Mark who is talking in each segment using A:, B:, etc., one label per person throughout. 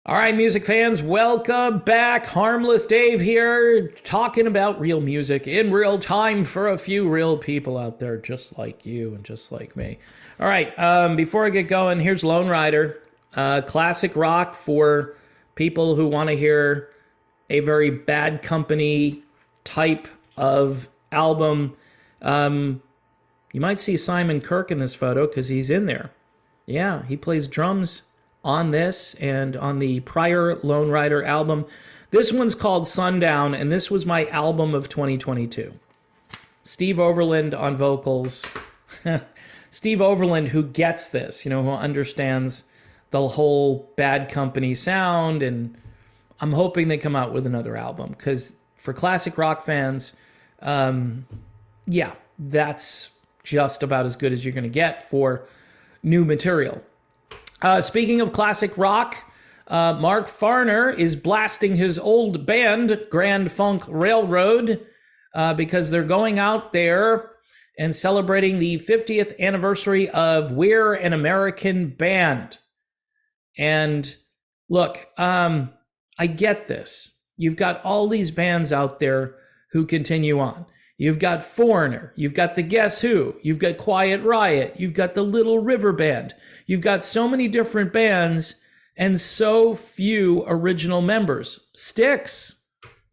A: All right, music fans, welcome back. Harmless Dave here, talking about real music in real time for a few real people out there just like you and just like me. All right, before I get going, here's Lone Rider, classic rock for people who want to hear a very Bad Company type of album. You might see Simon Kirke in this photo because he's in there. Yeah, he plays drums on this and on the prior Lone Rider album. This one's called Sundown, and this was my album of 2022. Steve Overland on vocals. Steve Overland, who gets this, who understands the whole Bad Company sound, and I'm hoping they come out with another album, because for classic rock fans, yeah, that's just about as good as you're going to get for new material. Speaking of classic rock, Mark Farner is blasting his old band, Grand Funk Railroad, because they're going out there and celebrating the 50th anniversary of We're an American Band. And look, I get this. You've got all these bands out there who continue on. You've got Foreigner, you've got the Guess Who, you've got Quiet Riot, you've got the Little River Band. You've got so many different bands and so few original members. Styx,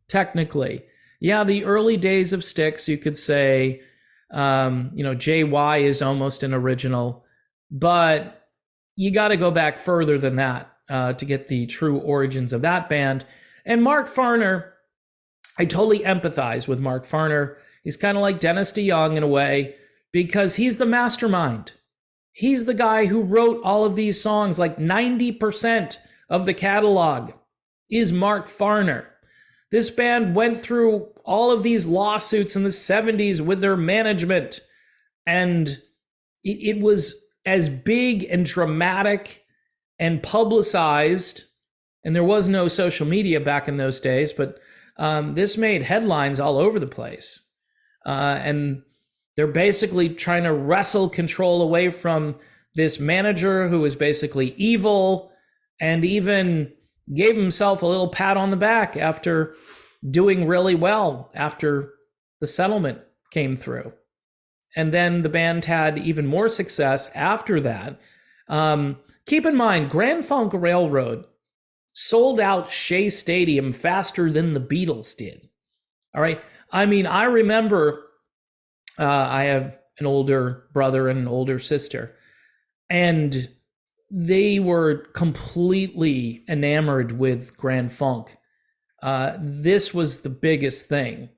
A: technically. Yeah, the early days of Styx, you could say, JY is almost an original, but you got to go back further than that to get the true origins of that band. And Mark Farner, I totally empathize with Mark Farner. He's kind of like Dennis DeYoung in a way, because he's the mastermind. He's the guy who wrote all of these songs. Like 90% of the catalog is Mark Farner. This band went through all of these lawsuits in the 70s with their management, and it was as big and dramatic and publicized, and there was no social media back in those days, but this made headlines all over the place. And they're basically trying to wrestle control away from this manager who was basically evil, and even gave himself a little pat on the back after doing really well after the settlement came through. And then the band had even more success after that. Keep in mind, Grand Funk Railroad sold out Shea Stadium faster than the Beatles did. All right. I mean, I remember I have an older brother and an older sister, and they were completely enamored with Grand Funk. This was the biggest thing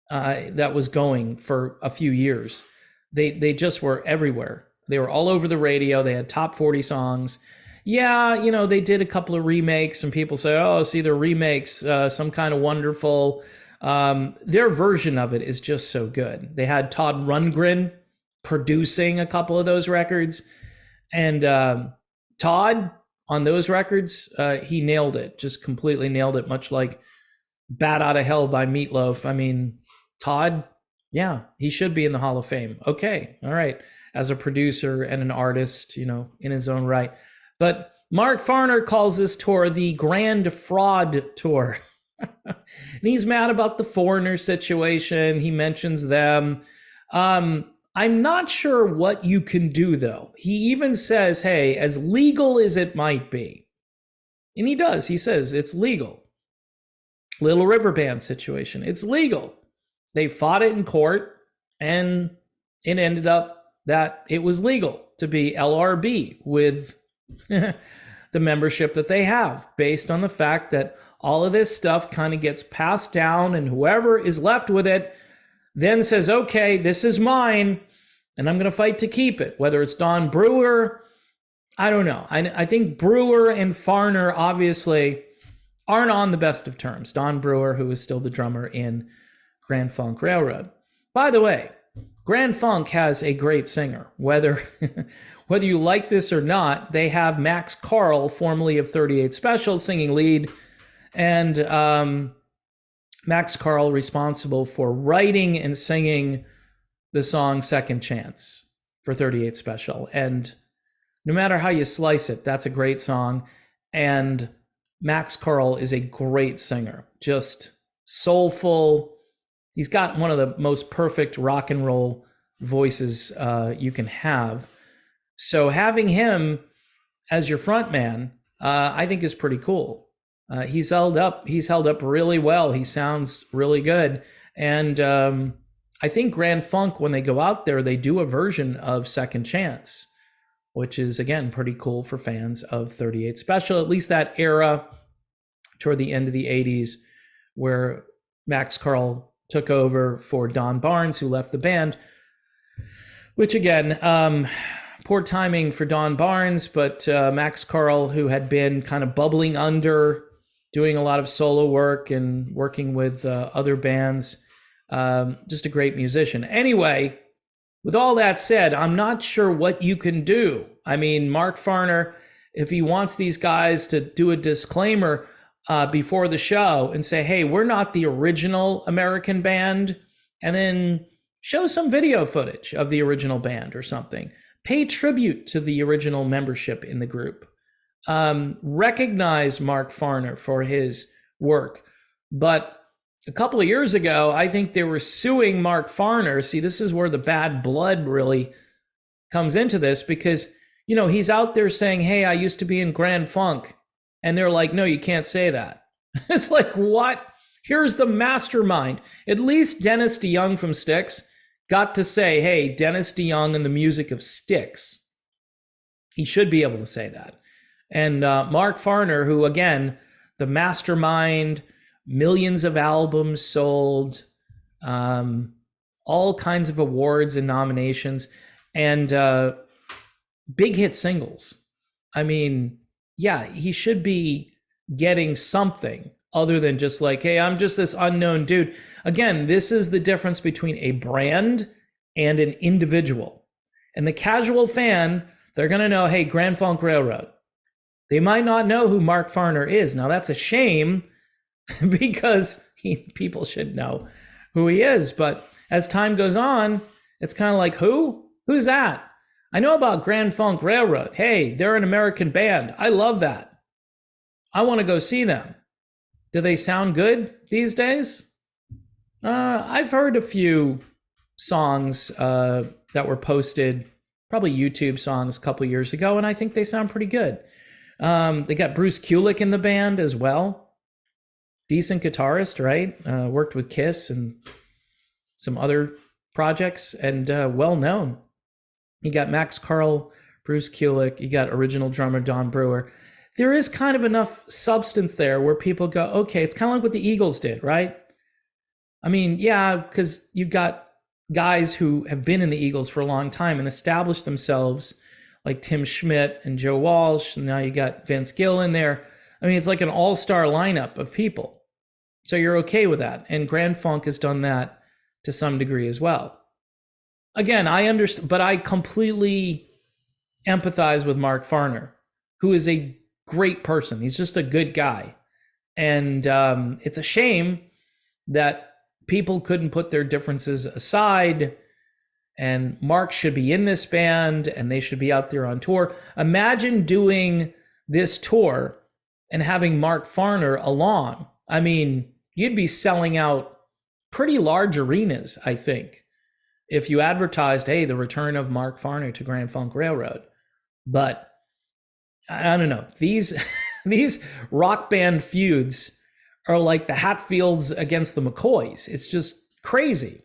A: that was going for a few years. They just were everywhere. They were all over the radio. They had top 40 songs. Yeah, they did a couple of remakes, and people say, oh, see, their remakes, some kind of wonderful. Their version of it is just so good. They had Todd Rundgren producing a couple of those records, and Todd on those records, he nailed it, just completely nailed it, much like Bat Outta Hell by Meatloaf. I mean, Todd, yeah, he should be in the Hall of Fame. Okay, all right, as a producer and an artist, in his own right. But Mark Farner calls this tour the Grand Fraud Tour. And he's mad about the Foreigner situation. He mentions them. I'm not sure what you can do, though. He even says, hey, as legal as it might be. And he does. He says it's legal. Little River Band situation. It's legal. They fought it in court, and it ended up that it was legal to be LRB with the membership that they have, based on the fact that all of this stuff kind of gets passed down, and whoever is left with it then says, okay, this is mine, and I'm going to fight to keep it. Whether it's Don Brewer, I don't know. I think Brewer and Farner obviously aren't on the best of terms. Don Brewer, who is still the drummer in Grand Funk Railroad. By the way, Grand Funk has a great singer. Whether you like this or not, they have Max Carl, formerly of 38 Special, singing lead. And Max Carl responsible for writing and singing the song Second Chance for 38 Special. And no matter how you slice it, that's a great song. And Max Carl is a great singer, just soulful. He's got one of the most perfect rock and roll voices you can have. So having him as your front man, I think is pretty cool. He's held up really well. He sounds really good. And I think Grand Funk, when they go out there, they do a version of Second Chance, which is, again, pretty cool for fans of 38 Special, at least that era toward the end of the 80s, where Max Carl took over for Don Barnes, who left the band, which, again, poor timing for Don Barnes, but Max Carl, who had been kind of bubbling under, doing a lot of solo work and working with other bands, just a great musician. Anyway, with all that said, I'm not sure what you can do. I mean, Mark Farner, if he wants these guys to do a disclaimer before the show and say, hey, we're not the original American band, and then show some video footage of the original band or something. Pay tribute to the original membership in the group. Recognize Mark Farner for his work. But a couple of years ago, I think they were suing Mark Farner. See, this is where the bad blood really comes into this, because, you know, he's out there saying, hey, I used to be in Grand Funk. And they're like, no, you can't say that. It's like, what? Here's the mastermind. At least Dennis DeYoung from Styx got to say, hey, Dennis DeYoung and the music of Styx. He should be able to say that. And Mark Farner, who, again, the mastermind, millions of albums sold, all kinds of awards and nominations, and big hit singles. I mean, yeah, he should be getting something other than just like, hey, I'm just this unknown dude. Again, this is the difference between a brand and an individual. And the casual fan, they're going to know, hey, Grand Funk Railroad. They might not know who Mark Farner is. Now, that's a shame, because people should know who he is. But as time goes on, it's kind of like, who? Who's that? I know about Grand Funk Railroad. Hey, they're an American band. I love that. I want to go see them. Do they sound good these days? I've heard a few songs that were posted, probably YouTube songs a couple years ago, and I think they sound pretty good. They got Bruce Kulick in the band as well. Decent guitarist, right? Worked with Kiss and some other projects, and well known. You got Max Carl, Bruce Kulick. You got original drummer Don Brewer. There is kind of enough substance there where people go, okay, it's kind of like what the Eagles did, right? I mean, yeah, because you've got guys who have been in the Eagles for a long time and established themselves, like Tim Schmidt and Joe Walsh. And now you got Vince Gill in there. I mean, it's like an all-star lineup of people. So you're okay with that. And Grand Funk has done that to some degree as well. Again, I understand, but I completely empathize with Mark Farner, who is a great person. He's just a good guy. And it's a shame that people couldn't put their differences aside, and Mark should be in this band and they should be out there on tour. Imagine doing this tour and having Mark Farner along. I mean, you'd be selling out pretty large arenas, I think, if you advertised, hey, the return of Mark Farner to Grand Funk Railroad. But I don't know. These rock band feuds are like the Hatfields against the McCoys. It's just crazy.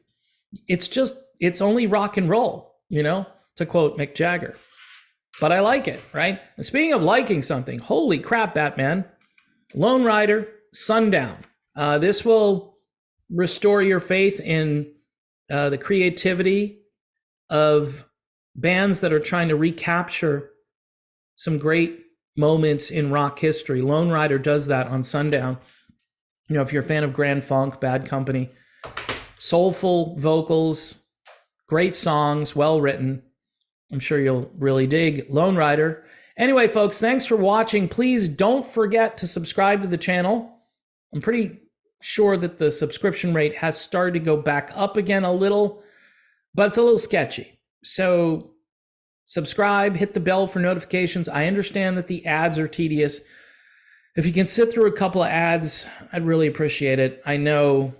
A: It's only rock and roll, you know, to quote Mick Jagger. But I like it, right? And speaking of liking something, holy crap, Batman. Lone Rider, Sundown. This will restore your faith in the creativity of bands that are trying to recapture some great moments in rock history. Lone Rider does that on Sundown. You know, if you're a fan of Grand Funk, Bad Company, soulful vocals, great songs, well written. I'm sure you'll really dig Lone Rider. Anyway, folks, thanks for watching. Please don't forget to subscribe to the channel. I'm pretty sure that the subscription rate has started to go back up again a little, but it's a little sketchy. So subscribe, hit the bell for notifications. I understand that the ads are tedious. If you can sit through a couple of ads, I'd really appreciate it. I know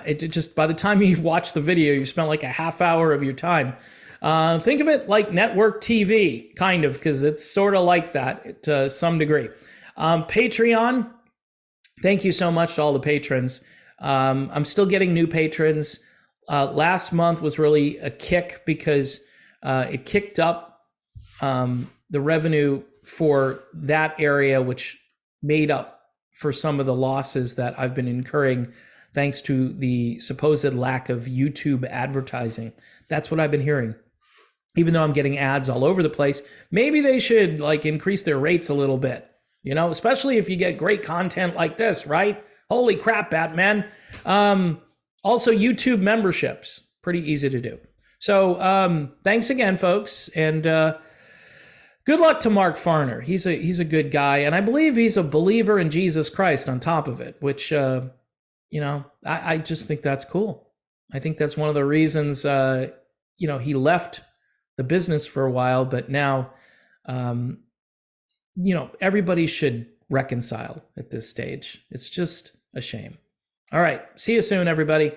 A: it just, by the time you watch the video, you spent like a half hour of your time. Think of it like network TV, kind of, because it's sort of like that to some degree. Patreon, thank you so much to all the patrons. I'm still getting new patrons. Last month was really a kick because it kicked up the revenue for that area, which made up for some of the losses that I've been incurring thanks to the supposed lack of YouTube advertising. That's what I've been hearing. Even though I'm getting ads all over the place, maybe they should like increase their rates a little bit, you know, especially if you get great content like this, right? Holy crap, Batman. Also, YouTube memberships, pretty easy to do. So thanks again, folks. And good luck to Mark Farner. He's a good guy. And I believe he's a believer in Jesus Christ on top of it, which, you know, I just think that's cool. I think that's one of the reasons, you know, he left the business for a while, but now, you know, everybody should reconcile at this stage. It's just a shame. All right. See you soon, everybody.